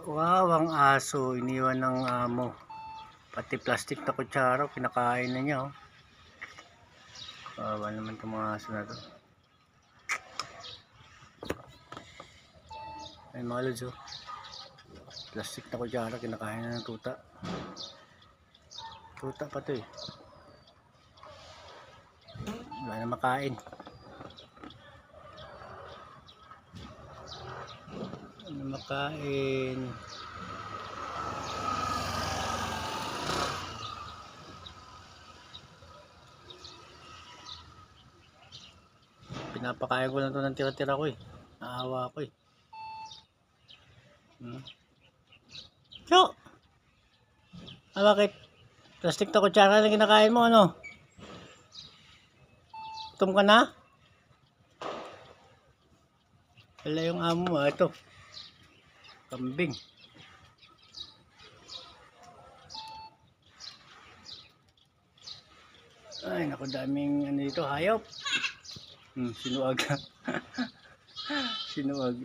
Wow, ang aso iniwan ng amo. Pati plastic na kutsara kinakain na niya, oh. Kawawa naman itong mga aso na to. Ay mga lods, oh. Plastic na kutsara kinakain na ng tuta. Tuta pa to eh. Wala na makain. Wala na makain. Pinapakain ko lang to ng tira-tira ko eh. Naawa ko eh. So, bakit? Plastic na kutsara na kinakain mo, ano? Gutom ka na? Wala yung amo mo, ito. Kambing. Ay, naku, daming ano dito, hayop. Sinuwag. Sinuwag.